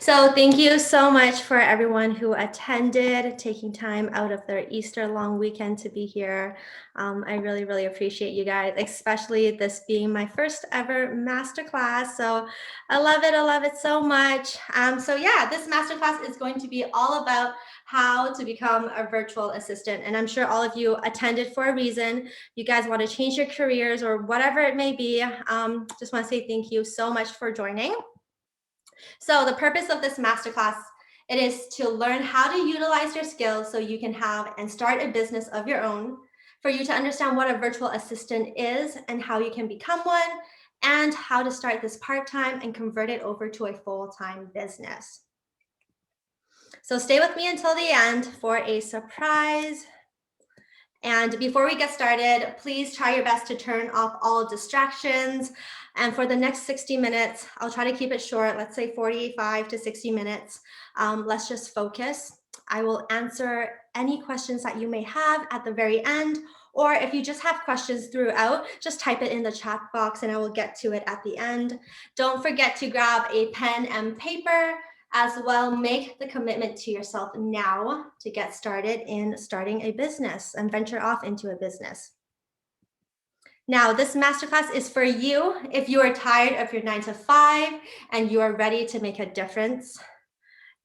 So thank you so much for everyone who attended, taking time out of their Easter long weekend to be here. I really, really appreciate you guys, especially this being my first ever masterclass. So I love it. I love it so much. So yeah, this masterclass is going to be all about how to become a virtual assistant. And I'm sure all of you attended for a reason. You guys want to change your careers or whatever it may be. Just want to say thank you so much for joining. So the purpose of this masterclass, it is to learn how to utilize your skills so you can have and start a business of your own, for you to understand what a virtual assistant is and how you can become one, and how to start this part-time and convert it over to a full-time business. So stay with me until the end for a surprise. And before we get started, please try your best to turn off all distractions. And for the next 60 minutes, I'll try to keep it short, let's say 45 to 60 minutes. Let's just focus. I will answer any questions that you may have at the very end, or if you just have questions throughout, just type it in the chat box and I will get to it at the end. Don't forget to grab a pen and paper. As well, make the commitment to yourself now to get started in starting a business and venture off into a business. Now, this masterclass is for you if you are tired of your 9 to 5 and you are ready to make a difference.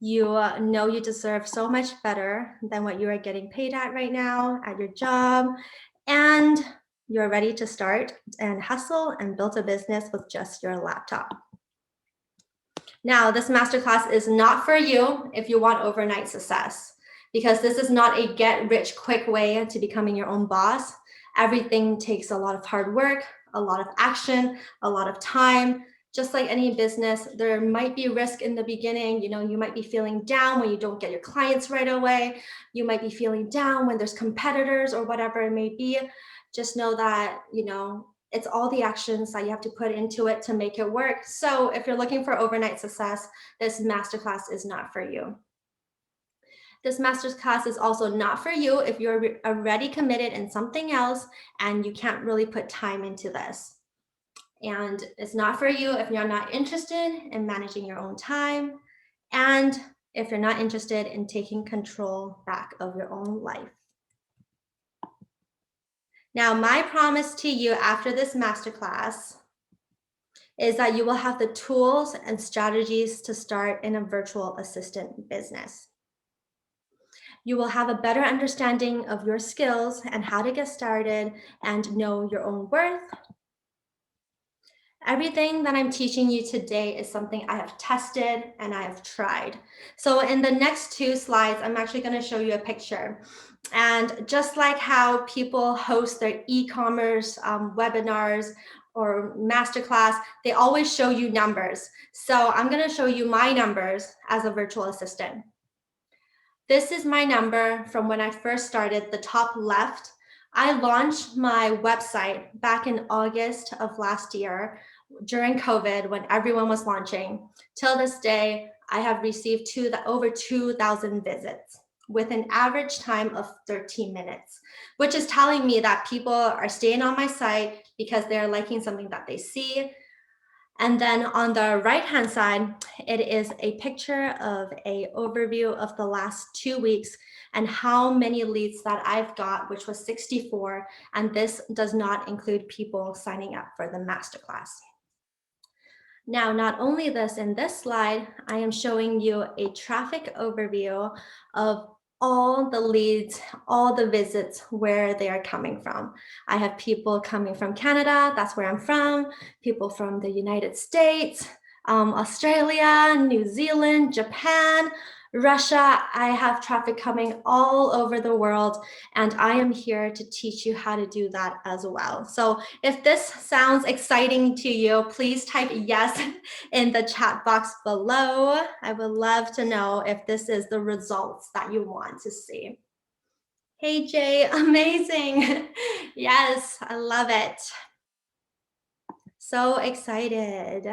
You know you deserve so much better than what you are getting paid at right now at your job, and you're ready to start and hustle and build a business with just your laptop. Now, this masterclass is not for you if you want overnight success, because this is not a get-rich-quick way to becoming your own boss. Everything takes a lot of hard work, a lot of action, a lot of time. Just like any business, there might be risk in the beginning. You might be feeling down when you don't get your clients right away. You might be feeling down when there's competitors or whatever it may be. Just know that, it's all the actions that you have to put into it to make it work. So if you're looking for overnight success, this masterclass is not for you. This masterclass is also not for you if you're already committed in something else and you can't really put time into this. And it's not for you if you're not interested in managing your own time, and if you're not interested in taking control back of your own life. Now, my promise to you after this masterclass is that you will have the tools and strategies to start in a virtual assistant business. You will have a better understanding of your skills and how to get started and know your own worth. Everything that I'm teaching you today is something I have tested and I have tried. So in the next 2 slides, I'm actually going to show you a picture. And just like how people host their e-commerce webinars or masterclass, they always show you numbers. So I'm going to show you my numbers as a virtual assistant. This is my number from when I first started, the top left. I launched my website back in August of last year during COVID when everyone was launching. Till this day, I have received over 2,000 visits with an average time of 13 minutes, which is telling me that people are staying on my site because they're liking something that they see. And then on the right-hand side, it is a picture of an overview of the last 2 weeks and how many leads that I've got, which was 64. And this does not include people signing up for the masterclass. Now, not only this, in this slide, I am showing you a traffic overview of all the leads, all the visits, where they are coming from. I have people coming from Canada, that's where I'm from, people from the United States, Australia, New Zealand, Japan, Russia. I have traffic coming all over the world, and I am here to teach you how to do that as well. So if this sounds exciting to you, please type yes in the chat box below. I would love to know if this is the results that you want to see. Hey Jay, amazing. Yes, I love it. So excited.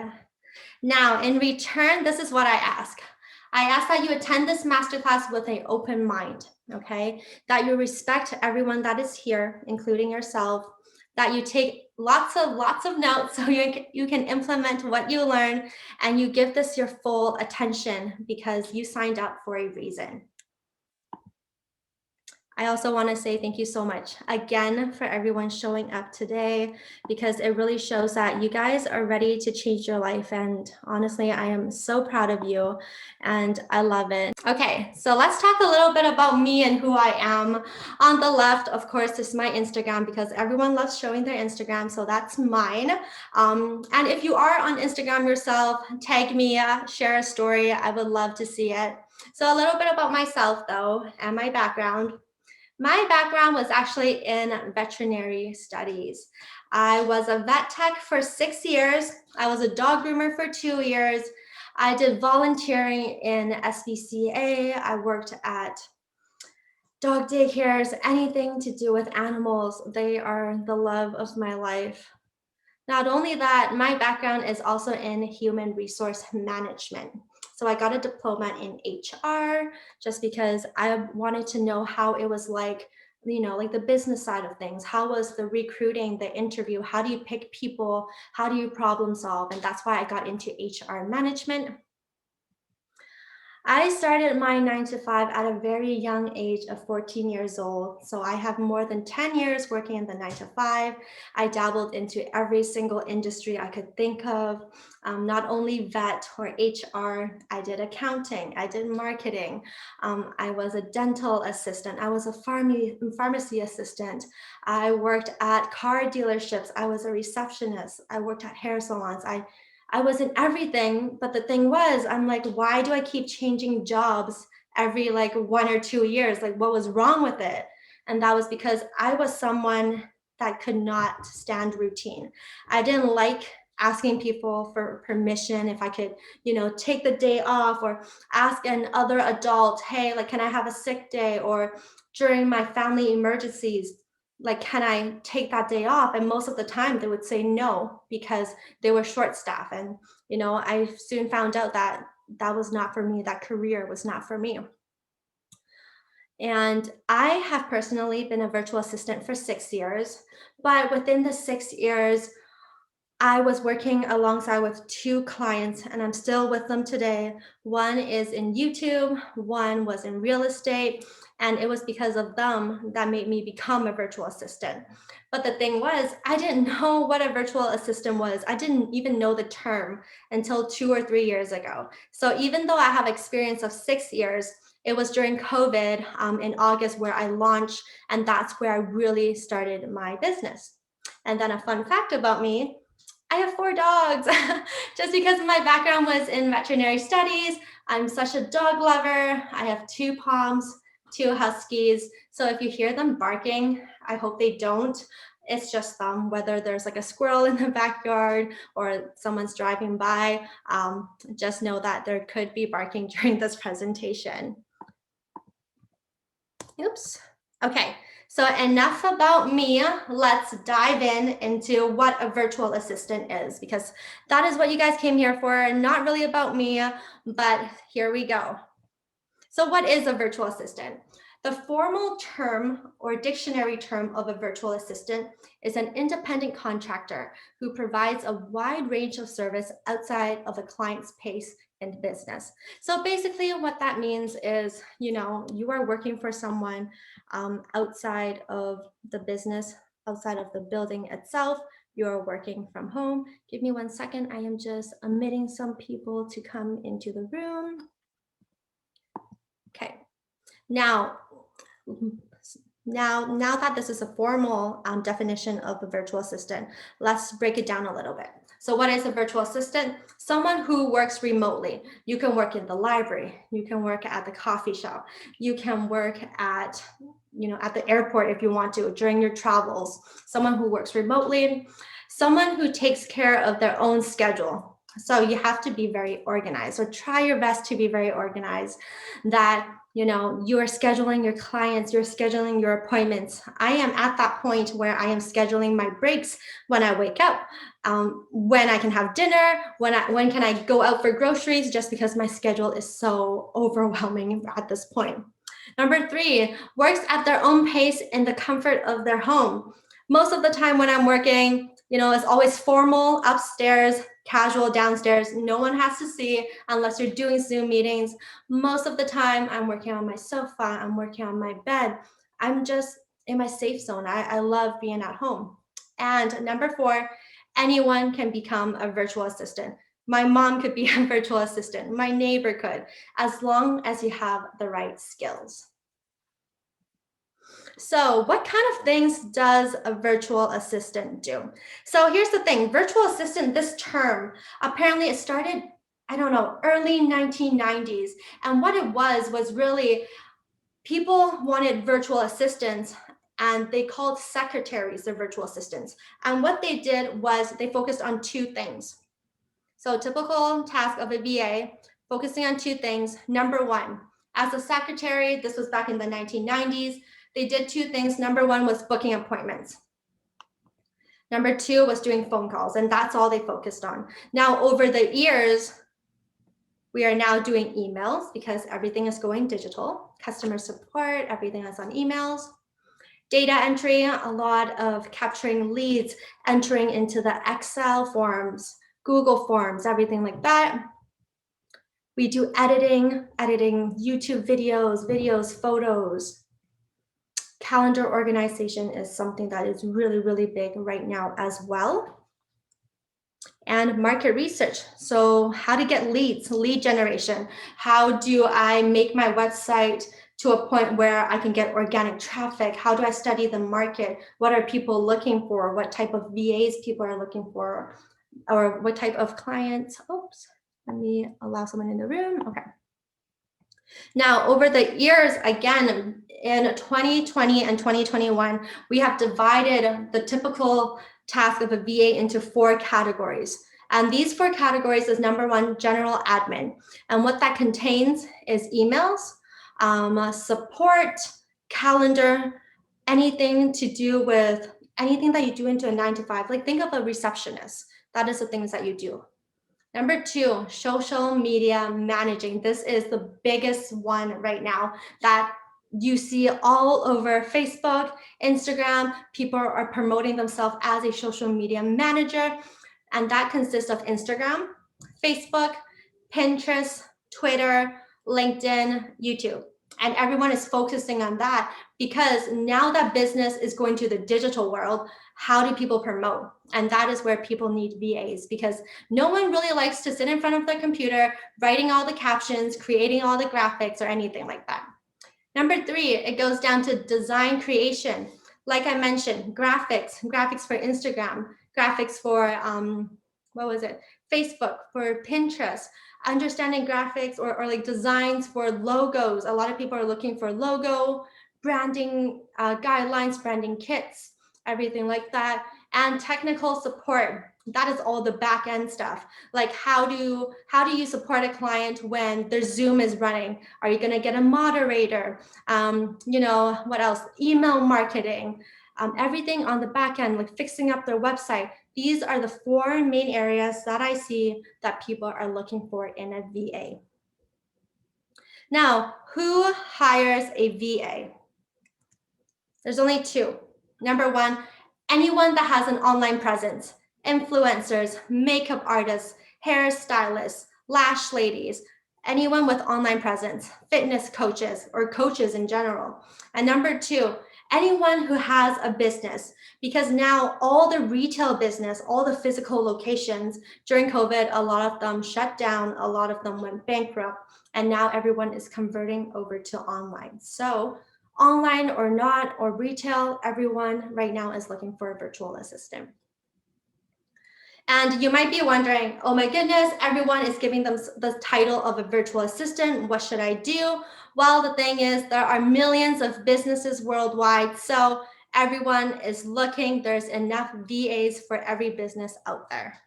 Now, in return, this is what I ask. I ask that you attend this masterclass with an open mind, okay? That you respect everyone that is here, including yourself, that you take lots of notes so you can implement what you learn, and you give this your full attention because you signed up for a reason. I also want to say thank you so much again for everyone showing up today, because it really shows that you guys are ready to change your life. And honestly, I am so proud of you and I love it. Okay, so let's talk a little bit about me and who I am. On the left, of course, is my Instagram, because everyone loves showing their Instagram. So that's mine. And if you are on Instagram yourself, tag me, share a story. I would love to see it. So a little bit about myself though, and my background. My background was actually in veterinary studies. I was a vet tech for 6 years. I was a dog groomer for 2 years. I did volunteering in SPCA. I worked at dog daycares, anything to do with animals. They are the love of my life. Not only that, my background is also in human resource management. So I got a diploma in HR just because I wanted to know how it was like, like the business side of things. How was the recruiting, the interview? How do you pick people? How do you problem solve? And that's why I got into HR management. I started my 9 to 5 at a very young age of 14 years old. So I have more than 10 years working in the 9 to 5. I dabbled into every single industry I could think of, not only vet or HR. I did accounting, I did marketing. I was a dental assistant. I was a pharmacy assistant. I worked at car dealerships. I was a receptionist. I worked at hair salons. I was in everything, but the thing was, I'm like, why do I keep changing jobs every like 1 or 2 years? Like, what was wrong with it? And that was because I was someone that could not stand routine. I didn't like asking people for permission if I could, take the day off, or ask an other adult, hey, like, can I have a sick day? Or during my family emergencies, like, can I take that day off? And most of the time they would say no, because they were short staffed. And, I soon found out that that was not for me. That career was not for me. And I have personally been a virtual assistant for 6 years, but within the 6 years, I was working alongside with two clients, and I'm still with them today. One is in YouTube, one was in real estate, and it was because of them that made me become a virtual assistant. But the thing was, I didn't know what a virtual assistant was. I didn't even know the term until 2 or 3 years ago. So even though I have experience of 6 years, it was during COVID in August where I launched, and that's where I really started my business. And then a fun fact about me, I have 4 dogs. Just because my background was in veterinary studies, I'm such a dog lover. I have 2 Poms, 2 Huskies. So if you hear them barking, I hope they don't. It's just them, whether there's like a squirrel in the backyard or someone's driving by, just know that there could be barking during this presentation. Oops. Okay, so enough about me. Let's dive into what a virtual assistant is, because that is what you guys came here for, not really about me, but here we go. So what is a virtual assistant? The formal term or dictionary term of a virtual assistant is an independent contractor who provides a wide range of service outside of a client's pace and business. So basically what that means is, you are working for someone outside of the business, outside of the building itself. You're working from home. Give me 1 second. I am just admitting some people to come into the room. Okay. Now, now that this is a formal definition of a virtual assistant, let's break it down a little bit. So what is a virtual assistant? Someone who works remotely. You can work in the library. You can work at the coffee shop. You can work at, at the airport if you want to, during your travels. Someone who works remotely. Someone who takes care of their own schedule. So you have to be very organized. So try your best to be very organized, that you're scheduling your clients, you're scheduling your appointments. I am at that point where I am scheduling my breaks, when I wake up, when I can have dinner, when can I go out for groceries, just because my schedule is so overwhelming at this point. Number 3, works at their own pace in the comfort of their home. Most of the time when I'm working, it's always formal upstairs, casual downstairs. No one has to see unless you're doing Zoom meetings. Most of the time, I'm working on my sofa, I'm working on my bed. I'm just in my safe zone. I love being at home. And number four, anyone can become a virtual assistant. My mom could be a virtual assistant, my neighbor could, as long as you have the right skills. So what kind of things does a virtual assistant do? So here's the thing, virtual assistant, this term, apparently it started, I don't know, early 1990s. And what it was really people wanted virtual assistants and they called secretaries their virtual assistants. And what they did was they focused on two things. So typical task of a VA, focusing on two things. Number one, as a secretary, this was back in the 1990s, they did two things. Number one was booking appointments. Number two was doing phone calls, and that's all they focused on. Now, over the years, we are now doing emails because everything is going digital. Customer support, everything is on emails. Data entry, a lot of capturing leads, entering into the Excel forms, Google forms, everything like that. We do editing YouTube videos, photos. Calendar organization is something that is really, really big right now as well. And market research. So how to get leads, lead generation. How do I make my website to a point where I can get organic traffic? How do I study the market? What are people looking for? What type of VAs people are looking for? Or what type of clients? Oops, let me allow someone in the room. Okay. Now, over the years, again, in 2020 and 2021, we have divided the typical task of a VA into four categories. And these four categories is number one, general admin. And what that contains is emails, support, calendar, anything to do with anything that you do into a 9 to 5. Like think of a receptionist. That is the things that you do. Number two, social media managing. This is the biggest one right now that you see all over Facebook, Instagram. People are promoting themselves as a social media manager, and that consists of Instagram, Facebook, Pinterest, Twitter, LinkedIn, YouTube. And everyone is focusing on that because now that business is going to the digital world, how do people promote? And that is where people need VAs because no one really likes to sit in front of their computer, writing all the captions, creating all the graphics or anything like that. Number three, it goes down to design creation. Like I mentioned, graphics for Instagram, graphics for, Facebook, for Pinterest, understanding graphics or like designs for logos. A lot of people are looking for logo, branding guidelines, branding kits, everything like that. And technical support. That is all the back end stuff. Like how do you support a client when their Zoom is running? Are you going to get a moderator? What else? Email marketing, everything on the back end, like fixing up their website. These are the four main areas that I see that people are looking for in a VA. Now, who hires a VA? There's only two. Number one, anyone that has an online presence, influencers, makeup artists, hairstylists, lash ladies, anyone with online presence, fitness coaches or coaches in general. And number two, anyone who has a business, because now all the retail business, all the physical locations during COVID, a lot of them shut down, a lot of them went bankrupt, and now everyone is converting over to online. So online or not, or retail, everyone right now is looking for a virtual assistant. And you might be wondering, oh my goodness, everyone is giving them the title of a virtual assistant. What should I do? Well, the thing is, there are millions of businesses worldwide. So everyone is looking. There's enough VAs for every business out there.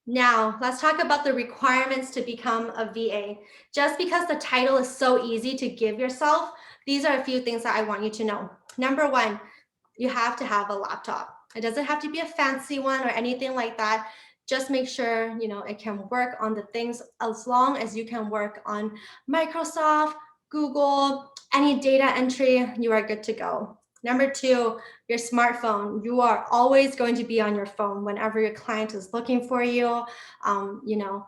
Now, let's talk about the requirements to become a VA. Just because the title is so easy to give yourself, these are a few things that I want you to know. Number one, you have to have a laptop. It doesn't have to be a fancy one or anything like that. Just make sure, it can work on the things as long as you can work on Microsoft, Google, any data entry, you are good to go. Number two, your smartphone. You are always going to be on your phone whenever your client is looking for you.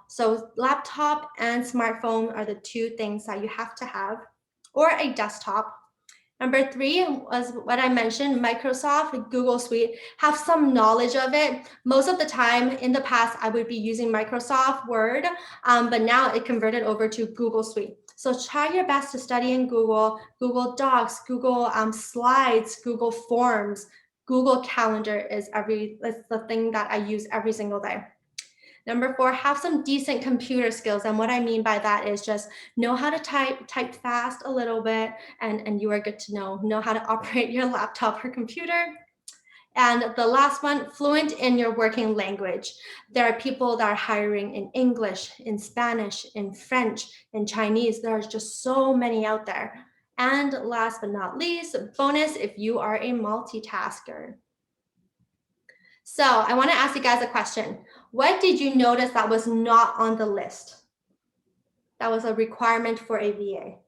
So laptop and smartphone are the two things that you have to have, or a desktop. Number three was what I mentioned, Microsoft, Google Suite, have some knowledge of it. Most of the time in the past, I would be using Microsoft Word, but now it converted over to Google Suite. So try your best to study in Google, Google Docs, Google Slides, Google Forms, Google Calendar is the thing that I use every single day. Number four, have some decent computer skills. And what I mean by that is just know how to type fast a little bit, and you are good to know how to operate your laptop or computer. And the last one, fluent in your working language. There are people that are hiring in English, in Spanish, in French, in Chinese. There's just so many out there. And last but not least, bonus if you are a multitasker. So I want to ask you guys a question. What did you notice that was not on the list? That was a requirement for a VA.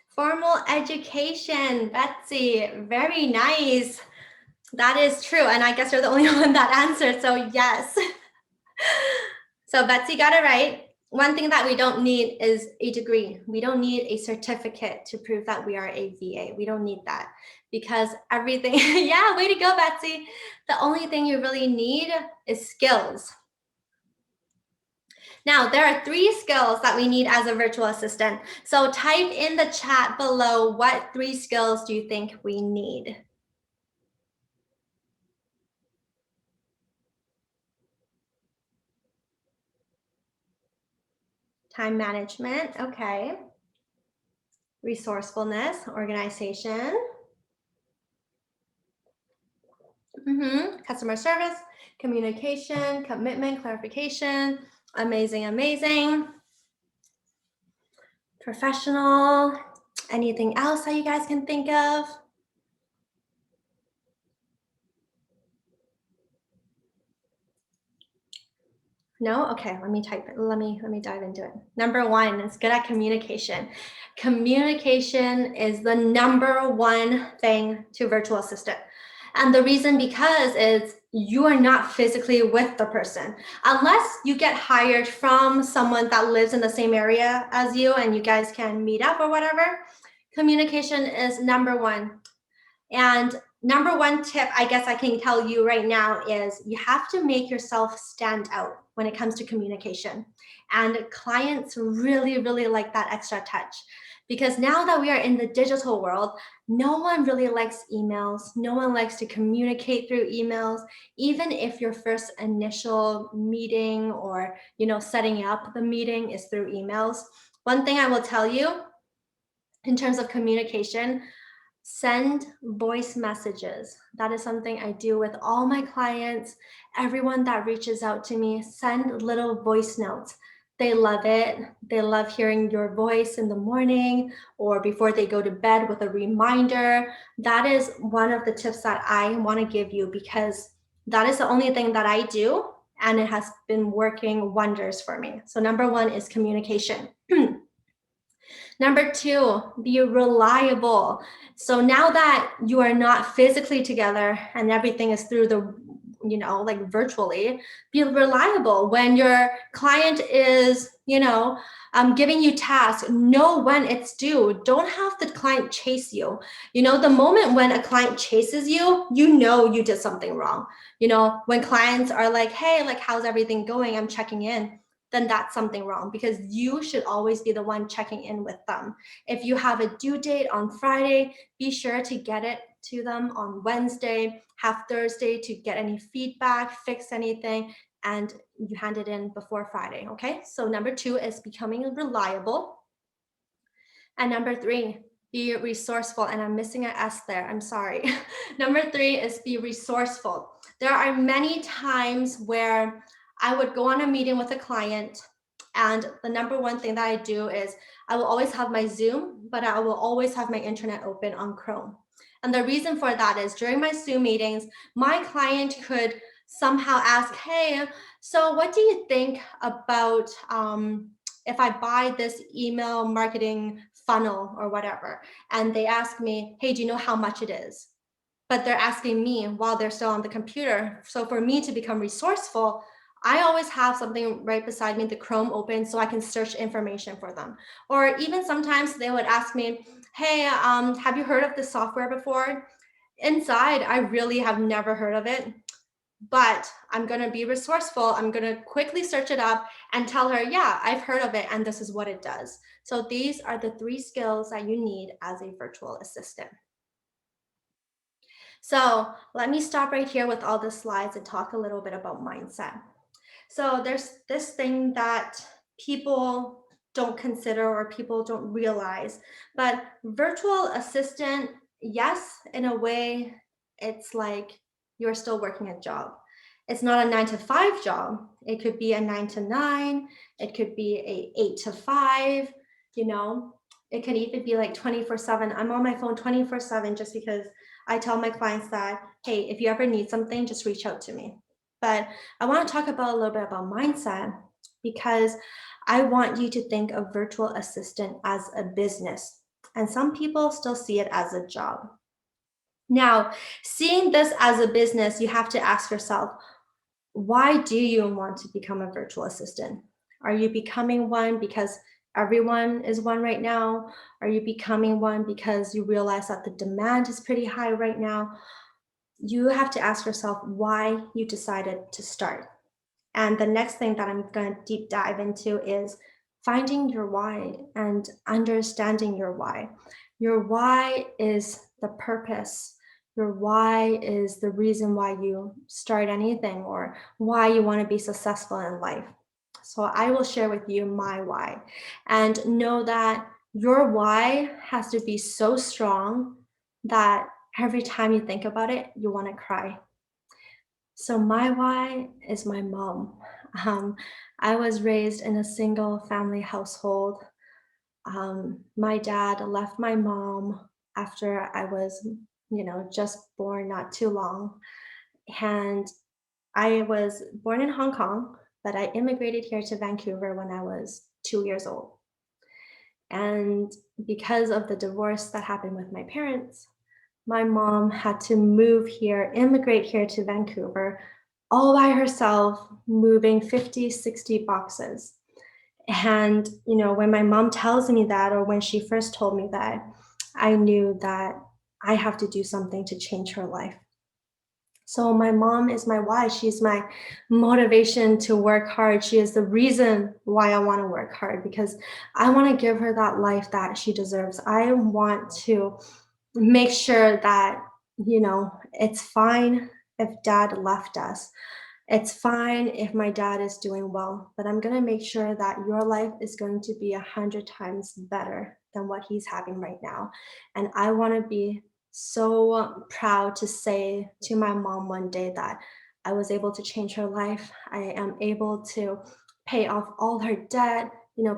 Formal education, Betsy, very nice. That is true. And I guess you're the only one that answered, so yes. So Betsy got it right. One thing that we don't need is a degree. We don't need a certificate to prove that we are a VA. We don't need that because everything, yeah, way to go, Betsy. The only thing you really need is skills. Now, there are 3 skills that we need as a virtual assistant. So type in the chat below, what 3 skills do you think we need? Time management, okay. Resourcefulness, organization. Customer service, communication, commitment, clarification. Amazing, amazing. Professional. Anything else that you guys can think of? No? Okay, let me type it. Let me dive into it. Number 1 is good at communication. Communication is the number 1 thing to virtual assistant. And the reason because is you are not physically with the person. Unless you get hired from someone that lives in the same area as you and you guys can meet up or whatever, communication is number 1. And number 1 tip I guess I can tell you right now is you have to make yourself stand out when it comes to communication. And clients really, really like that extra touch. Because now that we are in the digital world, no one really likes emails. No one likes to communicate through emails, even if your first initial meeting or, setting up the meeting is through emails. One thing I will tell you in terms of communication, send voice messages. That is something I do with all my clients. Everyone that reaches out to me, send little voice notes. They love it. They love hearing your voice in the morning or before they go to bed with a reminder. That is one of the tips that I want to give you because that is the only thing that I do and it has been working wonders for me. So number 1 is communication. Number 2, be reliable. So now that you are not physically together and everything is through the, like virtually, be reliable. When your client is, giving you tasks, know when it's due. Don't have the client chase you. The moment when a client chases you, you did something wrong. When clients are like, hey, like, how's everything going? I'm checking in. Then that's something wrong because you should always be the one checking in with them. If you have a due date on Friday, be sure to get it to them on Wednesday, have Thursday to get any feedback, fix anything, and you hand it in before Friday, okay? So number 2 is becoming reliable. And number 3, be resourceful. And I'm missing an S there, I'm sorry. Number 3 is be resourceful. There are many times where I would go on a meeting with a client and the number 1 thing that I do is I will always have my Zoom, but I will always have my internet open on Chrome. And the reason for that is during my Zoom meetings, my client could somehow ask, hey, so what do you think about if I buy this email marketing funnel or whatever? And they ask me, hey, do you know how much it is? But they're asking me while they're still on the computer. So for me to become resourceful, I always have something right beside me, the Chrome open, so I can search information for them. Or even sometimes they would ask me, hey, have you heard of this software before? Inside, I really have never heard of it, but I'm going to be resourceful. I'm going to quickly search it up and tell her, yeah, I've heard of it and this is what it does. So these are the three skills that you need as a virtual assistant. So let me stop right here with all the slides and talk a little bit about mindset. So there's this thing that people don't consider or people don't realize, but virtual assistant, yes, in a way, it's like you're still working a job. It's not a 9 to 5 job. It could be a 9 to 9. It could be a 8 to 5. You know, it can even be like 24/7. I'm on my phone 24/7 just because I tell my clients that, hey, if you ever need something, just reach out to me. But I want to talk about a little bit about mindset because I want you to think of virtual assistant as a business. And some people still see it as a job. Now, seeing this as a business, you have to ask yourself, why do you want to become a virtual assistant? Are you becoming one because everyone is one right now? Are you becoming one because you realize that the demand is pretty high right now? You have to ask yourself why you decided to start. And the next thing that I'm going to deep dive into is finding your why and understanding your why. Your why is the purpose. Your why is the reason why you start anything or why you want to be successful in life. So I will share with you my why and know that your why has to be so strong that every time you think about it, you want to cry. So my why is my mom. Um, I was raised in a single family household. My dad left my mom after I was, just born not too long. And I was born in Hong Kong, but I immigrated here to Vancouver when I was 2 years old. And because of the divorce that happened with my parents, my mom had to move here, immigrate here to Vancouver all by herself, moving 50, 60 boxes. And, when my mom tells me that, or when she first told me that, I knew that I have to do something to change her life. So my mom is my why. She's my motivation to work hard. She is the reason why I want to work hard because I want to give her that life that she deserves. I want to make sure that, it's fine if dad left us. It's fine if my dad is doing well, but I'm going to make sure that your life is going to be 100 times better than what he's having right now. And I want to be so proud to say to my mom one day that I was able to change her life. I am able to pay off all her debt,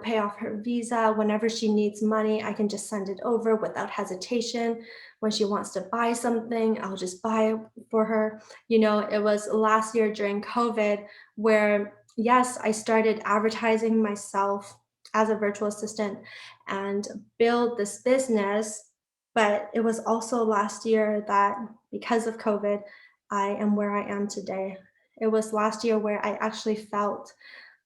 pay off her visa. Whenever she needs money, I can just send it over without hesitation. When she wants to buy something, I'll just buy it for her. It was last year during COVID where, yes, I started advertising myself as a virtual assistant and build this business. But it was also last year that because of COVID, I am where I am today. It was last year where I actually felt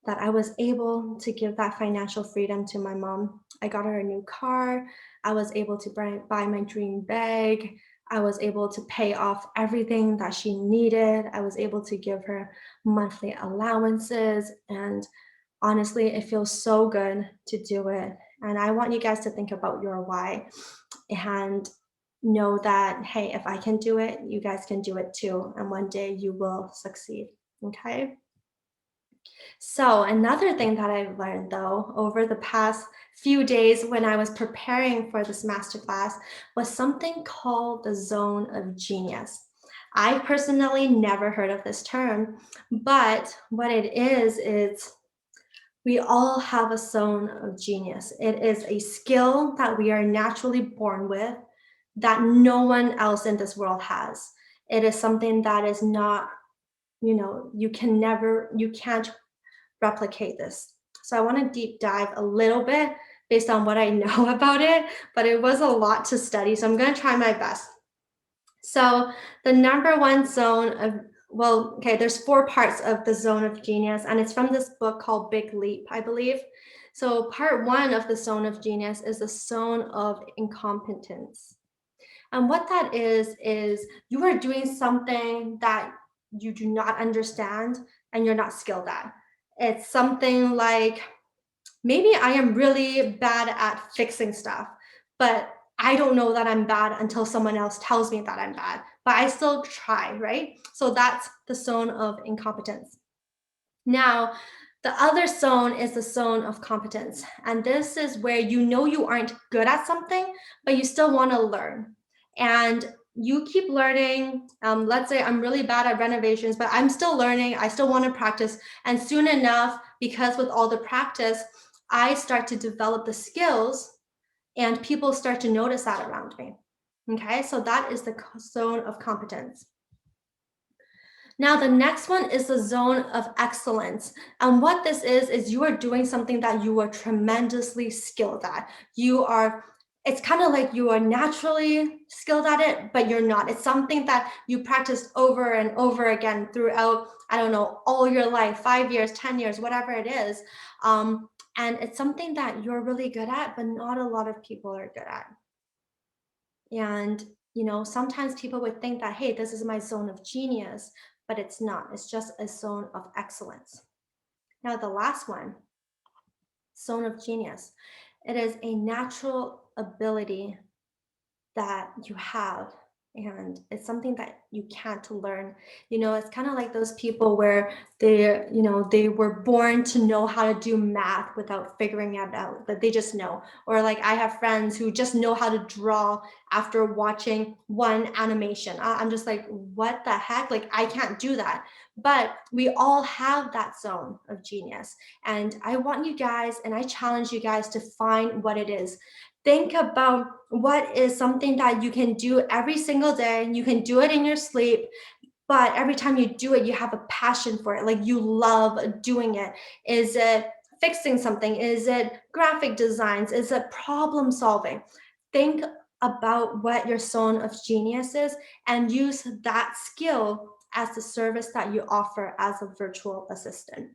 that I was able to give that financial freedom to my mom. I got her a new car. I was able to buy my dream bag. I was able to pay off everything that she needed. I was able to give her monthly allowances. And honestly, it feels so good to do it. And I want you guys to think about your why and know that, hey, if I can do it, you guys can do it too. And one day you will succeed. Okay. So, another thing that I've learned though over the past few days when I was preparing for this masterclass was something called the zone of genius. I personally never heard of this term, but what it is we all have a zone of genius. It is a skill that we are naturally born with that no one else in this world has. It is something that is not you can't replicate this. So I want to deep dive a little bit based on what I know about it, but it was a lot to study. So I'm going to try my best. So the number one zone of, well, okay, there's four parts of the zone of genius, and it's from this book called Big Leap, I believe. So part one of the zone of genius is the zone of incompetence. And what that is you are doing something that you do not understand and you're not skilled at. It's something like, maybe I am really bad at fixing stuff, but I don't know that I'm bad until someone else tells me that I'm bad, but I still try, right? So that's the zone of incompetence. Now, the other zone is the zone of competence. And this is where you aren't good at something, but you still want to learn. And you keep learning. Let's say I'm really bad at renovations, but I'm still learning. I still want to practice. And soon enough, because with all the practice, I start to develop the skills and people start to notice that around me. Okay, so that is the zone of competence. Now, the next one is the zone of excellence. And what this is you are doing something that you are tremendously skilled at. It's kind of like you are naturally skilled at it, but you're not. It's something that you practiced over and over again throughout, I don't know, all your life, 5 years, 10 years, whatever it is. And it's something that you're really good at, but not a lot of people are good at. And, sometimes people would think that, hey, this is my zone of genius, but it's not. It's just a zone of excellence. Now, the last one, zone of genius, it is a natural ability that you have, and it's something that you can't learn. It's kind of like those people where they were born to know how to do math without figuring it out, that they just know. Or like I have friends who just know how to draw after watching one animation. I'm just like, what the heck, like I can't do that. But we all have that zone of genius, and I want you guys, and I challenge you guys to find what it is. Think about what is something that you can do every single day. You can do it in your sleep, but every time you do it, you have a passion for it. Like you love doing it. Is it fixing something? Is it graphic designs? Is it problem solving? Think about what your zone of genius is and use that skill as the service that you offer as a virtual assistant.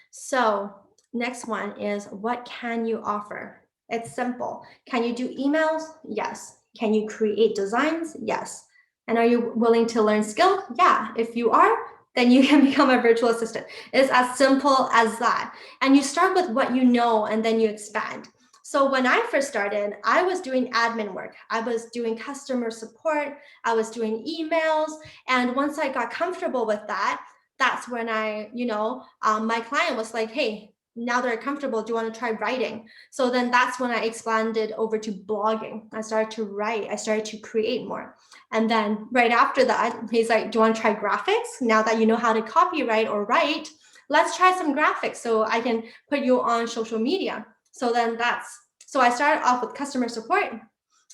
So, next one is, what can you offer? It's simple. Can you do emails? Yes. Can you create designs? Yes. And are you willing to learn skill? Yeah. If you are, then you can become a virtual assistant. It's as simple as that. And you start with what you know and then you expand. So when I first started, I was doing admin work. I was doing customer support. I was doing emails. And once I got comfortable with that, that's when my client was like, hey, now they're comfortable, do you want to try writing? So then that's when I expanded over to blogging. I started to write, I started to create more. And then right after that, he's like, do you want to try graphics? Now that you know how to copyright or write, let's try some graphics so I can put you on social media. So I started off with customer support.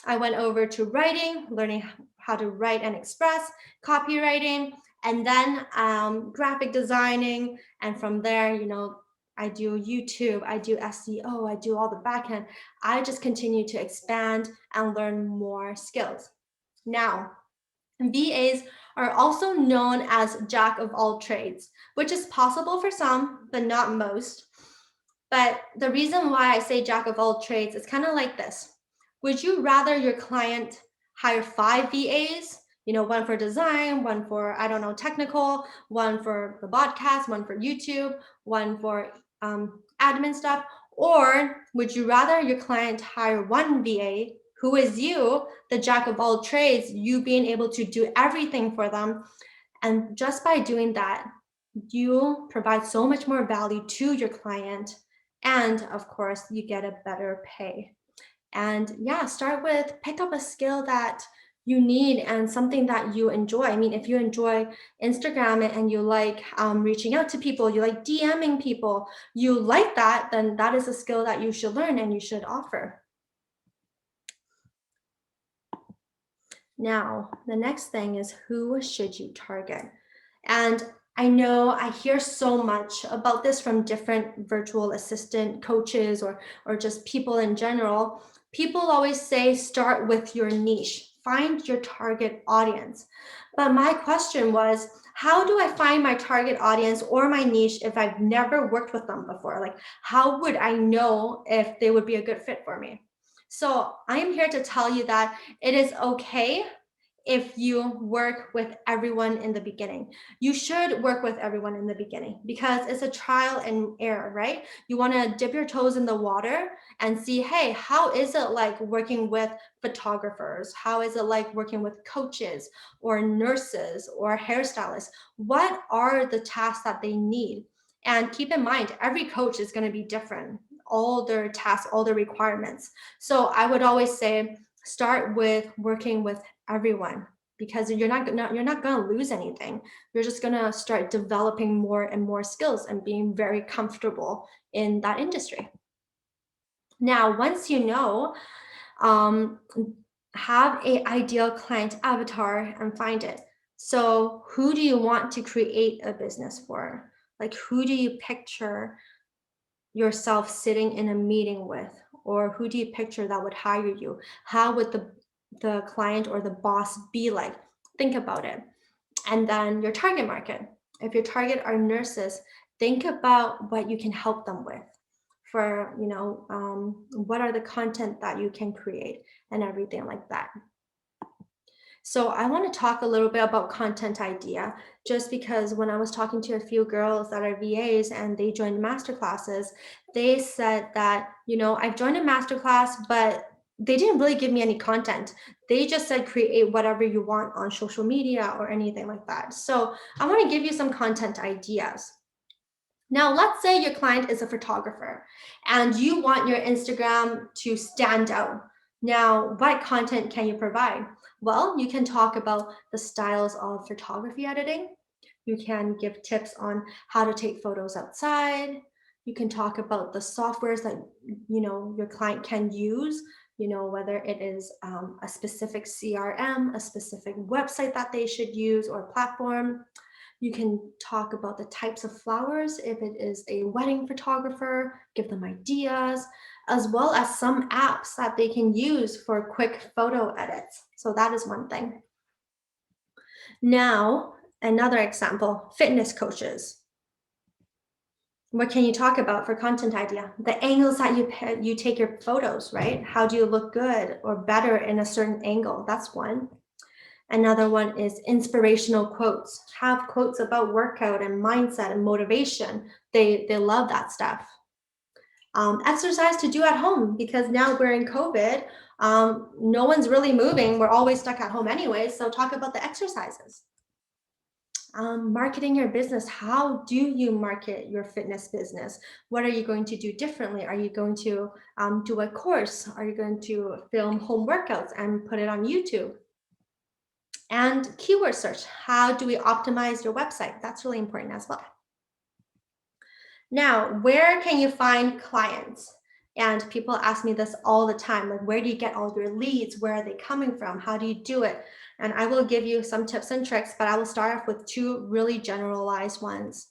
I went over to writing, learning how to write and express, copywriting, and then graphic designing. And from there, I do YouTube, I do SEO, I do all the backend. I just continue to expand and learn more skills. Now, VAs are also known as jack of all trades, which is possible for some, but not most. But the reason why I say jack of all trades is kind of like this. Would you rather your client hire 5 VAs, one for design, one for, I don't know, technical, one for the podcast, one for YouTube, one for admin stuff? Or would you rather your client hire one VA, who is you, the jack of all trades, you being able to do everything for them? And just by doing that, you provide so much more value to your client. And of course, you get a better pay. And yeah, pick up a skill that you need and something that you enjoy. I mean, if you enjoy Instagram and you like reaching out to people, you like DMing people, you like that, then that is a skill that you should learn and you should offer. Now, the next thing is, who should you target? And I know I hear so much about this from different virtual assistant coaches or just people in general. People always say start with your niche, find your target audience. But my question was, how do I find my target audience or my niche if I've never worked with them before? Like, how would I know if they would be a good fit for me? So I am here to tell you that it is okay if you work with everyone in the beginning. You should work with everyone in the beginning because it's a trial and error, right? You want to dip your toes in the water and see, hey, how is it like working with photographers? How is it like working with coaches or nurses or hairstylists? What are the tasks that they need? And keep in mind, every coach is going to be different, all their tasks, all their requirements. So I would always say, start with working with everyone because you're not going to lose anything. You're just going to start developing more and more skills and being very comfortable in that industry. Now, once you know, um, have a ideal client avatar and find it. So, who do you want to create a business for? Like, who do you picture yourself sitting in a meeting with, or who do you picture that would hire you? How would the client or the boss be like? Think about it. And then your target market, if your target are nurses, think about what you can help them with. For what are the content that you can create and everything like that. So I want to talk a little bit about content idea, just because when I was talking to a few girls that are VAs and they joined master classes, they said that, I've joined a master class, but they didn't really give me any content. They just said create whatever you want on social media or anything like that. So I want to give you some content ideas. Now, let's say your client is a photographer and you want your Instagram to stand out. Now, what content can you provide? Well, you can talk about the styles of photography editing. You can give tips on how to take photos outside. You can talk about the softwares that your client can use, whether it is a specific CRM, a specific website that they should use or platform. You can talk about the types of flowers if it is a wedding photographer, give them ideas, as well as some apps that they can use for quick photo edits. So that is one thing. Now, another example, fitness coaches. What can you talk about for content idea? The angles that you take your photos, right? How do you look good or better in a certain angle? That's one. Another one is inspirational quotes. Have quotes about workout and mindset and motivation. They love that stuff. Exercise to do at home because now we're in COVID. No one's really moving. We're always stuck at home anyway. So talk about the exercises. Marketing your business. How do you market your fitness business? What are you going to do differently? Are you going to do a course? Are you going to film home workouts and put it on YouTube? And keyword search. How do we optimize your website? That's really important as well. Now, where can you find clients? And people ask me this all the time, like, where do you get all your leads? Where are they coming from? How do you do it? And I will give you some tips and tricks, but I will start off with two really generalized ones,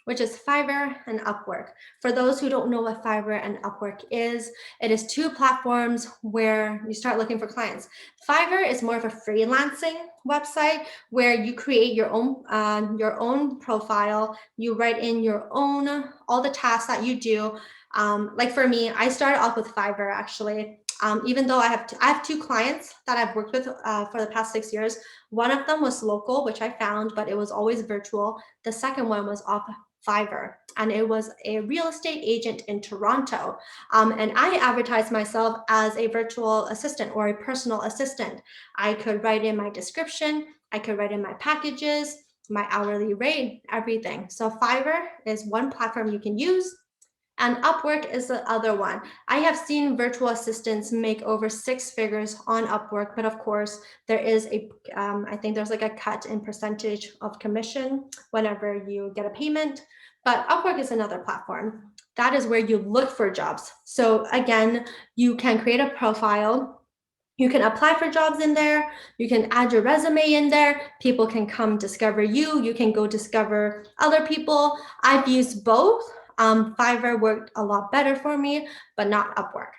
which is Fiverr and Upwork. For those who don't know what Fiverr and Upwork is, it is two platforms where you start looking for clients. Fiverr is more of a freelancing website where you create your own profile. You write in your own all the tasks that you do. Like for me, I started off with Fiverr actually. Even though I have two clients that I've worked with for the past 6 years. One of them was local, which I found, but it was always virtual. The second one was off Fiverr, and it was a real estate agent in Toronto. And I advertised myself as a virtual assistant or a personal assistant. I could write in my description, I could write in my packages, my hourly rate, everything. So Fiverr is one platform you can use. And Upwork is the other one. I have seen virtual assistants make over six figures on Upwork, but of course, there is I think there's like a cut in percentage of commission whenever you get a payment. But Upwork is another platform. That is where you look for jobs. So again, you can create a profile. You can apply for jobs in there. You can add your resume in there. People can come discover you. You can go discover other people. I've used both. Fiverr worked a lot better for me, but not Upwork.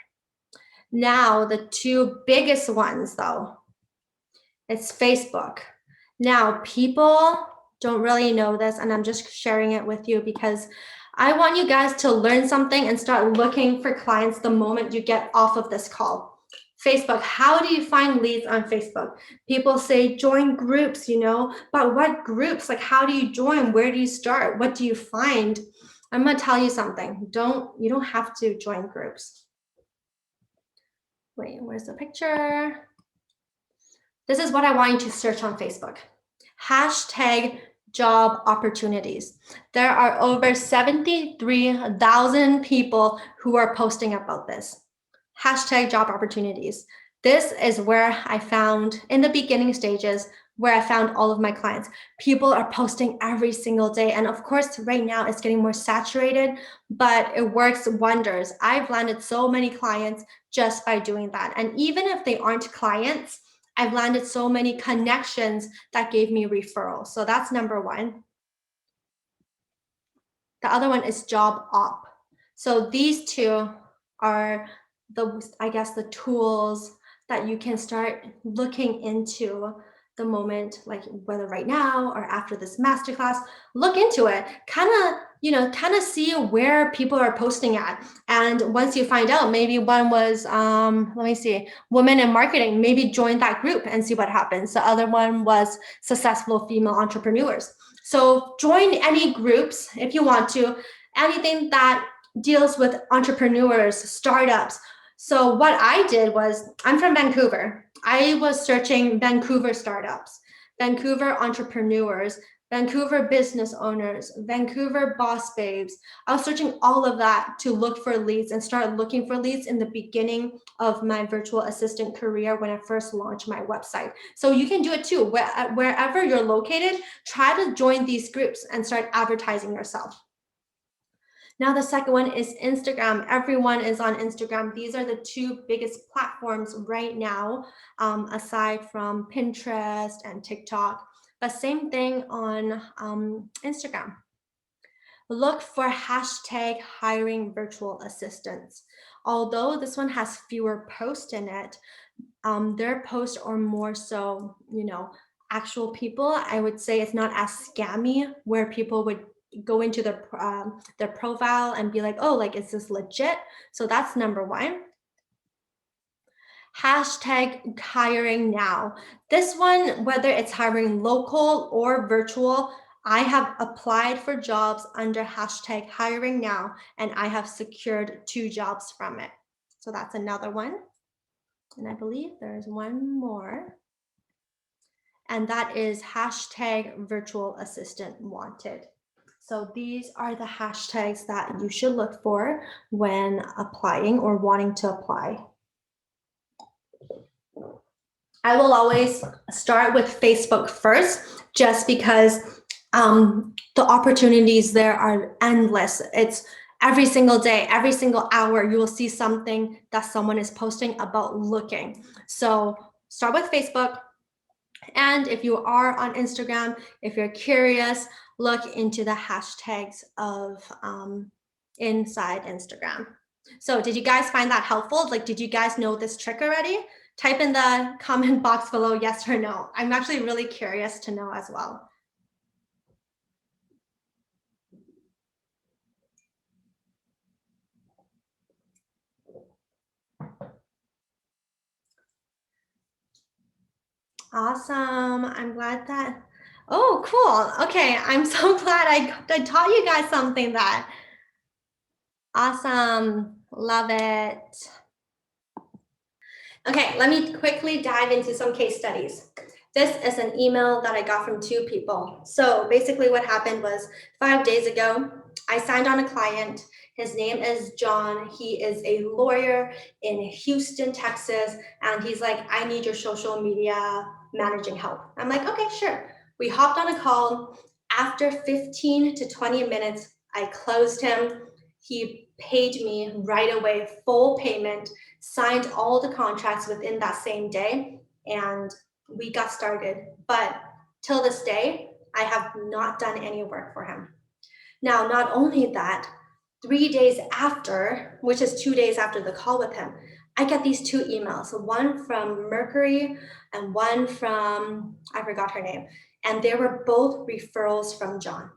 Now, the two biggest ones, though, it's Facebook. Now, people don't really know this, and I'm just sharing it with you because I want you guys to learn something and start looking for clients the moment you get off of this call. Facebook, how do you find leads on Facebook? People say join groups, but what groups? Like, how do you join? Where do you start? What do you find? I'm going to tell you something. You don't have to join groups. Wait, where's the picture? This is what I want you to search on Facebook. Hashtag job opportunities. There are over 73,000 people who are posting about this. Hashtag job opportunities. This is where I found, in the beginning stages, where I found all of my clients. People are posting every single day. And of course, right now it's getting more saturated, but it works wonders. I've landed so many clients just by doing that. And even if they aren't clients, I've landed so many connections that gave me referrals. So that's number one. The other one is job op. So these two are I guess, the tools that you can start looking into the moment, like whether right now or after this masterclass, look into it, kind of see where people are posting at. And once you find out, maybe one was, let me see, women in marketing, maybe join that group and see what happens. The other one was successful female entrepreneurs. So join any groups if you want to, anything that deals with entrepreneurs, startups. So what I did was, I'm from Vancouver. I was searching Vancouver startups, Vancouver entrepreneurs, Vancouver business owners, Vancouver boss babes. I was searching all of that to look for leads and start looking for leads in the beginning of my virtual assistant career when I first launched my website. So you can do it too. Wherever you're located, try to join these groups and start advertising yourself. Now, the second one is Instagram. Everyone is on Instagram. These are the two biggest platforms right now, aside from Pinterest and TikTok. But same thing on Instagram. Look for hashtag hiring virtual assistants. Although this one has fewer posts in it, their posts are more so, actual people. I would say it's not as scammy where people would go into their profile and be like, oh, like, is this legit? So that's number one. Hashtag hiring now. This one, whether it's hiring local or virtual, I have applied for jobs under hashtag hiring now, and I have secured 2 jobs from it. So that's another one. And I believe there's one more. And that is hashtag virtual assistant wanted. So these are the hashtags that you should look for when applying or wanting to apply. I will always start with Facebook first, just because the opportunities there are endless. It's every single day, every single hour, you will see something that someone is posting about looking. So start with Facebook. And if you are on Instagram, if you're curious, look into the hashtags of inside Instagram. So did you guys find that helpful? Like, did you guys know this trick already? Type in the comment box below yes or no. I'm actually really curious to know as well. Awesome. I'm glad that, oh, cool. Okay, I'm so glad I taught you guys something that, awesome. Love it. Okay, let me quickly dive into some case studies. This is an email that I got from 2 people. So basically what happened was 5 days ago, I signed on a client. His name is John. He is a lawyer in Houston, Texas. And he's like, I need your social media managing help. I'm like, okay, sure. We hopped on a call. After 15 to 20 minutes, I closed him. He paid me right away, full payment, signed all the contracts within that same day, and we got started. But till this day, I have not done any work for him. Now, not only that, 3 days after, which is 2 days after the call with him, I get these two emails, one from Mercury and one from, I forgot her name. And they were both referrals from John.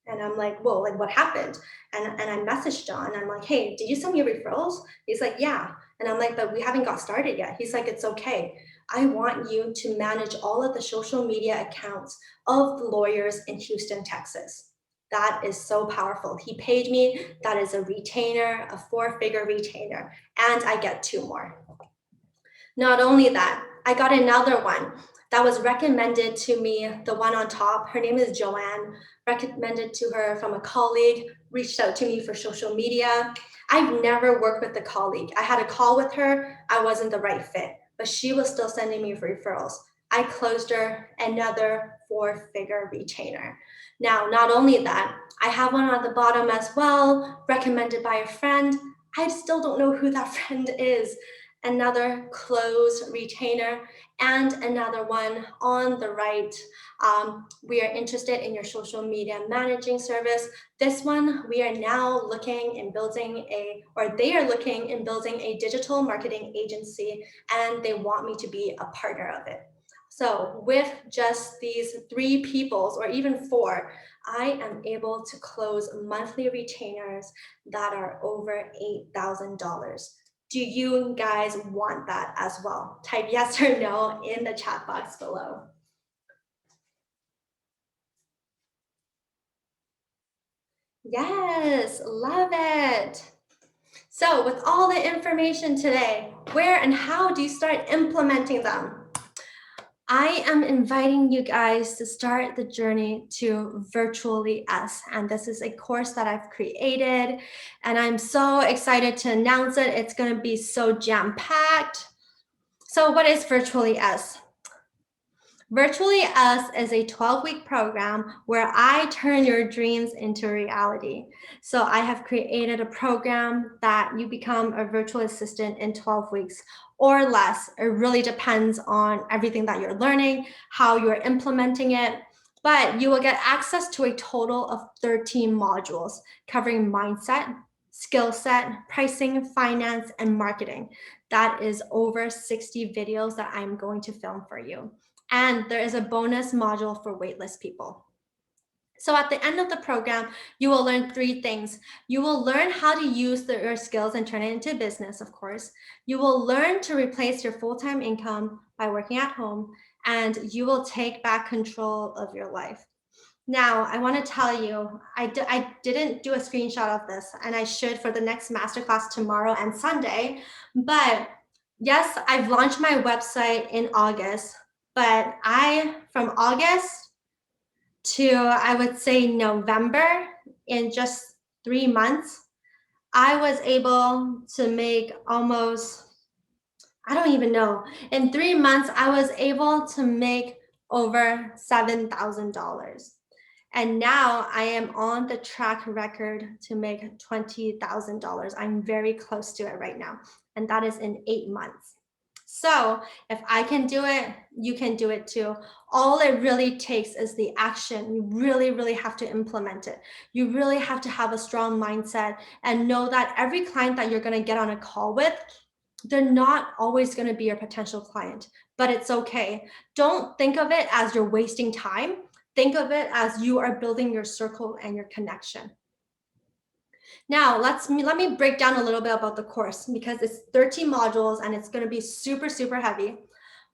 And I'm like, whoa, like what happened? And I messaged John. I'm like, hey, did you send me referrals? He's like, yeah. And I'm like, but we haven't got started yet. He's like, it's okay. I want you to manage all of the social media accounts of the lawyers in Houston, Texas. That is so powerful. He paid me. That is a retainer, a 4-figure retainer, and I get 2 more. Not only that, I got another one that was recommended to me, the one on top. Her name is Joanne, recommended to her from a colleague, reached out to me for social media. I've never worked with a colleague. I had a call with her. I wasn't the right fit, but she was still sending me referrals. I closed her another 4-figure retainer. Now, not only that, I have one on the bottom as well, recommended by a friend. I still don't know who that friend is. Another closed retainer, and another one on the right. We are interested in your social media managing service. This one, we are now looking in building they are looking in building a digital marketing agency, and they want me to be a partner of it. So with just these 3 peoples, or even 4, I am able to close monthly retainers that are over $8,000. Do you guys want that as well? Type yes or no in the chat box below. Yes, love it. So with all the information today, where and how do you start implementing them? I am inviting you guys to start the journey to Virtually Us. And this is a course that I've created, and I'm so excited to announce it. It's going to be so jam-packed. So what is Virtually Us? Virtually Us is a 12-week program where I turn your dreams into reality. So I have created a program that you become a virtual assistant in 12 weeks or less. It really depends on everything that you're learning, how you're implementing it. But you will get access to a total of 13 modules covering mindset, skill set, pricing, finance, and marketing. That is over 60 videos that I'm going to film for you. And there is a bonus module for waitlist people. So at the end of the program, you will learn 3 things. You will learn how to use your skills and turn it into business, of course. You will learn to replace your full-time income by working at home, and you will take back control of your life. Now, I want to tell you, I didn't do a screenshot of this, and I should for the next masterclass tomorrow and Sunday. But yes, I've launched my website in August, but from August to, I would say, November, in just 3 months, I was able to make almost, I don't even know. In 3 months, I was able to make over $7,000. And now I am on the track record to make $20,000. I'm very close to it right now. And that is in 8 months. So if I can do it, you can do it too. All it really takes is the action. You really, really have to implement it. You really have to have a strong mindset and know that every client that you're going to get on a call with, they're not always going to be your potential client, but it's okay. Don't think of it as you're wasting time. Think of it as you are building your circle and your connection. Now, let me break down a little bit about the course, because it's 13 modules and it's going to be super, super heavy.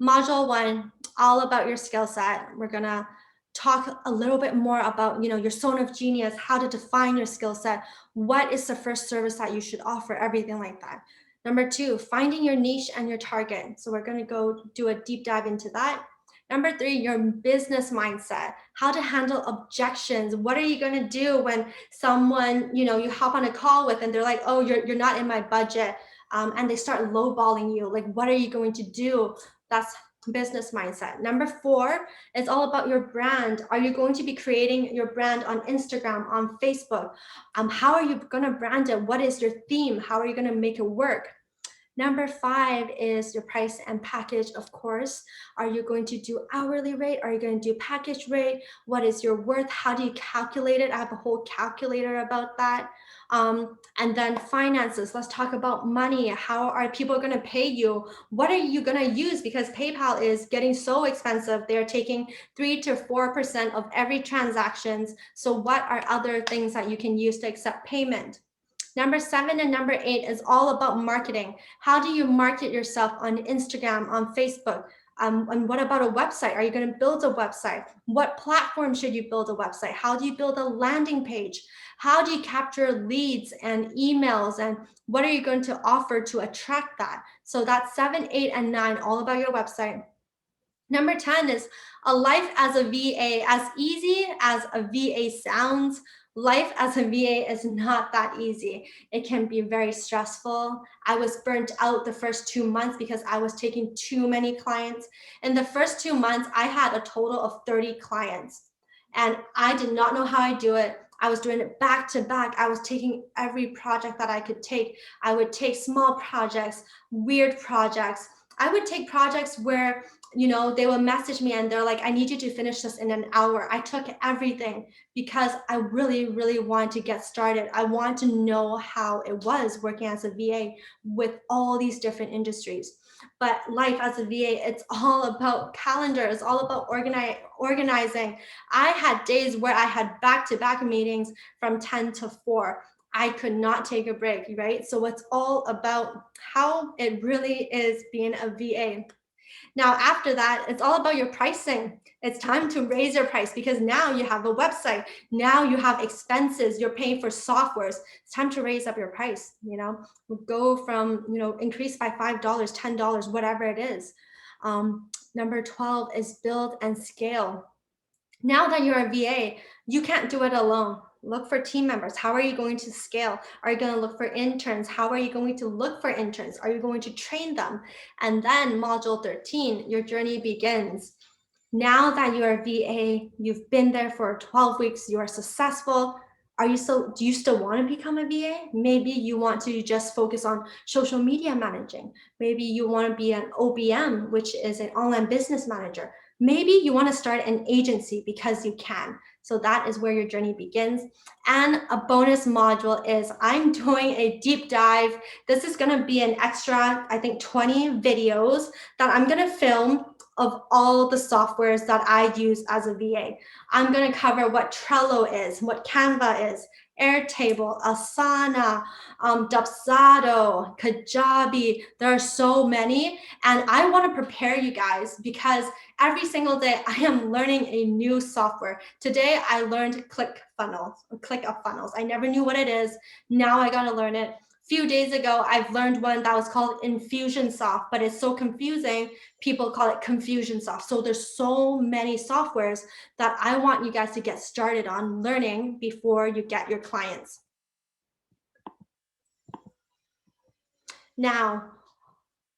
Module 1, all about your skill set. We're going to talk a little bit more about, your zone of genius, how to define your skill set, what is the first service that you should offer, everything like that. Number 2, finding your niche and your target. So we're going to go do a deep dive into that. Number 3, your business mindset, how to handle objections. What are you going to do when someone, you hop on a call with and they're like, oh, you're not in my budget, and they start lowballing you. Like, what are you going to do? That's business mindset. Number 4 is all about your brand. Are you going to be creating your brand on Instagram, on Facebook? How are you going to brand it? What is your theme? How are you going to make it work? Number 5 is your price and package, of course. Are you going to do hourly rate? Are you going to do package rate? What is your worth? How do you calculate it? I have a whole calculator about that. And then finances. Let's talk about money. How are people going to pay you? What are you going to use? Because PayPal is getting so expensive. They're taking 3 to 4% of every transactions. So what are other things that you can use to accept payment? Number 7 and number 8 is all about marketing. How do you market yourself on Instagram, on Facebook? And what about a website? Are you going to build a website? What platform should you build a website? How do you build a landing page? How do you capture leads and emails? And what are you going to offer to attract that? So that's 7, 8, and 9, all about your website. Number 10 is a life as a VA. As easy as a VA sounds, life as a VA is not that easy. It can be very stressful. I was burnt out the first 2 months because I was taking too many clients. In the first 2 months, I had a total of 30 clients, and I did not know how I do it. I was doing it back to back. I was taking every project that I could take. I would take small projects, weird projects. I would take projects where they will message me and they're like, I need you to finish this in an hour. I took everything because I really, really want to get started. I want to know how it was working as a VA with all these different industries. But life as a VA, it's all about calendar. It's all about organizing. I had days where I had back-to-back meetings from 10 to 4. I could not take a break, right? So it's all about how it really is being a VA. Now, after that, it's all about your pricing. It's time to raise your price because now you have a website. Now you have expenses. You're paying for softwares. It's time to raise up your price. Go from, increase by $5, $10, whatever it is. Number 12 is build and scale. Now that you're a VA, you can't do it alone. Look for team members. How are you going to scale? Are you going to look for interns? How are you going to look for interns? Are you going to train them? And then module 13, your journey begins. Now that you're a VA, you've been there for 12 weeks, you are successful. Do you still want to become a VA? Maybe you want to just focus on social media managing. Maybe you want to be an OBM, which is an online business manager. Maybe you want to start an agency because you can. So that is where your journey begins. And a bonus module is I'm doing a deep dive. This is going to be an extra, I think, 20 videos that I'm going to film of all the softwares that I use as a VA. I'm going to cover what Trello is, what Canva is, Airtable, Asana, Dubsado, Kajabi. There are so many. And I want to prepare you guys because every single day I am learning a new software. Today I learned ClickUp Funnels. I never knew what it is. Now I got to learn it. Few days ago, I've learned one that was called Infusionsoft, but it's so confusing. People call it Confusionsoft. So there's so many softwares that I want you guys to get started on learning before you get your clients. Now,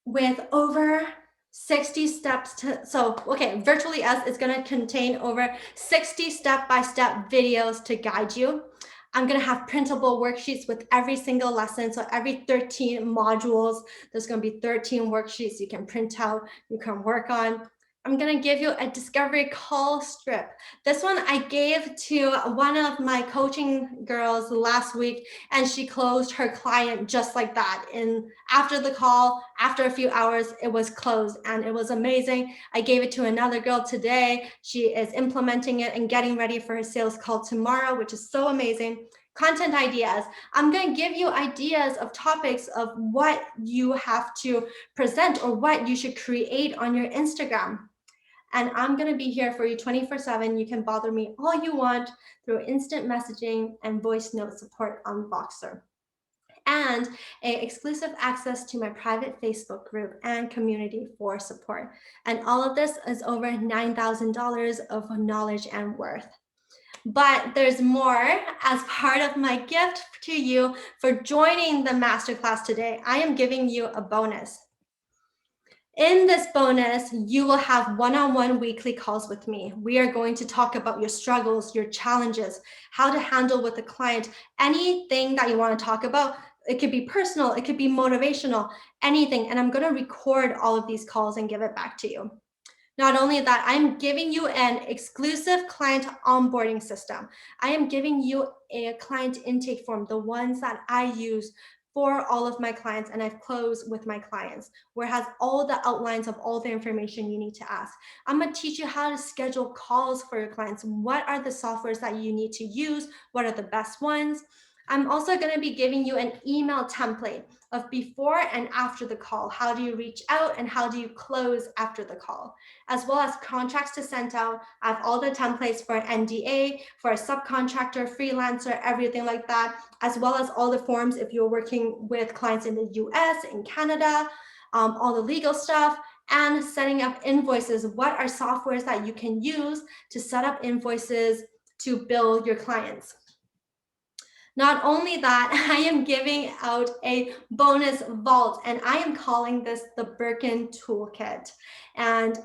with over 60 steps Virtually Us is going to contain over 60 step-by-step videos to guide you. I'm going to have printable worksheets with every single lesson. So every 13 modules, there's going to be 13 worksheets you can print out, you can work on. I'm going to give you a discovery call strip. This one I gave to one of my coaching girls last week, and she closed her client just like that. And after the call, after a few hours, it was closed and it was amazing. I gave it to another girl today. She is implementing it and getting ready for her sales call tomorrow, which is so amazing. Content ideas. I'm going to give you ideas of topics of what you have to present or what you should create on your Instagram. And I'm going to be here for you 24/7. You can bother me all you want through instant messaging and voice note support on Voxer. And exclusive access to my private Facebook group and community for support. And all of this is over $9,000 of knowledge and worth. But there's more. As part of my gift to you for joining the masterclass today, I am giving you a bonus. In this bonus, you will have one-on-one weekly calls with me. We are going to talk about your struggles, your challenges, how to handle with a client, anything that you want to talk about. it could be personal, it could be motivational, anything. And I'm going to record all of these calls and give it back to you. Not only that, I'm giving you an exclusive client onboarding system. I am giving you a client intake form, the ones that I use for all of my clients and I've closed with my clients, where it has all the outlines of all the information you need to ask. I'm going to teach you how to schedule calls for your clients. What are the softwares that you need to use? What are the best ones? I'm also going to be giving you an email template of before and after the call. How do you reach out and how do you close after the call? As well as contracts to send out. I have all the templates for an NDA, for a subcontractor, freelancer, everything like that, as well as all the forms if you're working with clients in the US, in Canada, all the legal stuff, and setting up invoices. What are softwares that you can use to set up invoices to bill your clients? Not only that, I am giving out a bonus vault, and I am calling this the Birkin Toolkit. And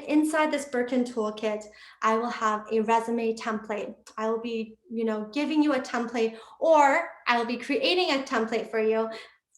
inside this Birkin Toolkit, I will have a resume template. I will be, giving you a template, or I will be creating a template for you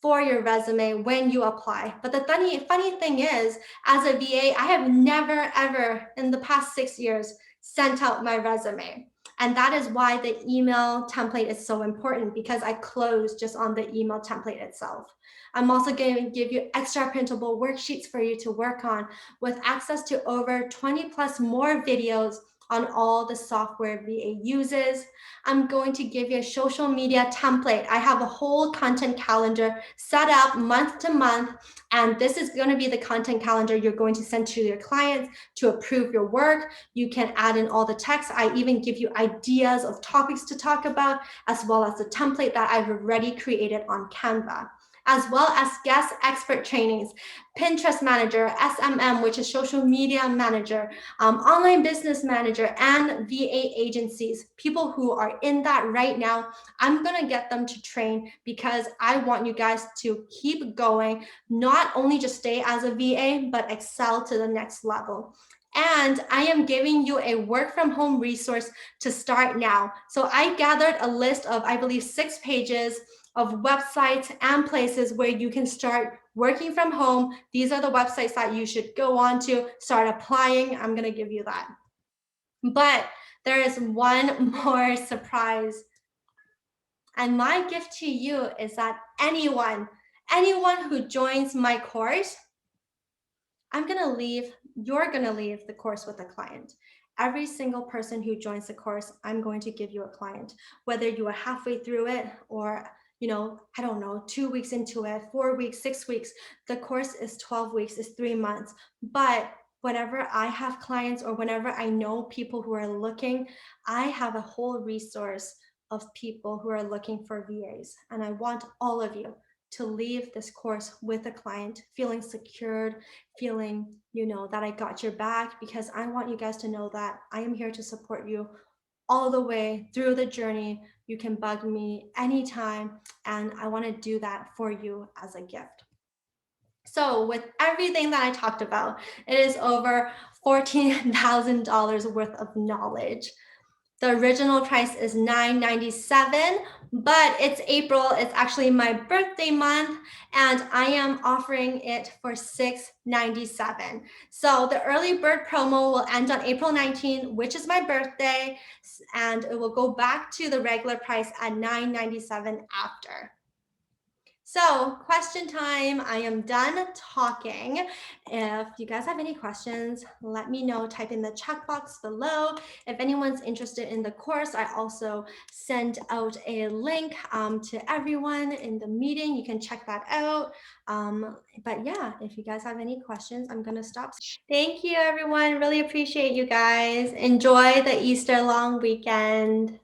for your resume when you apply. But the funny thing is, as a VA, I have never, ever in the past 6 years sent out my resume. And that is why the email template is so important, because I close just on the email template itself. I'm also going to give you extra printable worksheets for you to work on with access to over 20 plus more videos on all the software VA uses. I'm going to give you a social media template. I have a whole content calendar set up month to month, and this is going to be the content calendar you're going to send to your clients to approve your work. You can add in all the text. I even give you ideas of topics to talk about, as well as the template that I've already created on Canva, as well as guest expert trainings, Pinterest manager, SMM, which is social media manager, online business manager, and VA agencies, people who are in that right now. I'm going to get them to train because I want you guys to keep going, not only just stay as a VA, but excel to the next level. And I am giving you a work from home resource to start now. So I gathered a list of, I believe, 6 pages of websites and places where you can start working from home. These are the websites that you should go on to start applying. I'm going to give you that. But there is one more surprise. And my gift to you is that anyone who joins my course, you're going to leave the course with a client. Every single person who joins the course, I'm going to give you a client, whether you are halfway through it or, I don't know, 2 weeks into it, 4 weeks, 6 weeks. The course is 12 weeks, is 3 months. But whenever I have clients or whenever I know people who are looking, I have a whole resource of people who are looking for VAs. And I want all of you to leave this course with a client feeling secured, feeling, that I got your back, because I want you guys to know that I am here to support you all the way through the journey. You can bug me anytime, and I want to do that for you as a gift. So with everything that I talked about, it is over $14,000 worth of knowledge. The original price is $997, but it's April. It's actually my birthday month, and I am offering it for $697. So the early bird promo will end on April 19th, which is my birthday, and it will go back to the regular price at $997 after. So question time. I am done talking. If you guys have any questions, let me know. Type in the chat box below. If anyone's interested in the course, I also send out a link to everyone in the meeting. You can check that out. But yeah, if you guys have any questions, I'm going to stop. Thank you, everyone. Really appreciate you guys. Enjoy the Easter long weekend.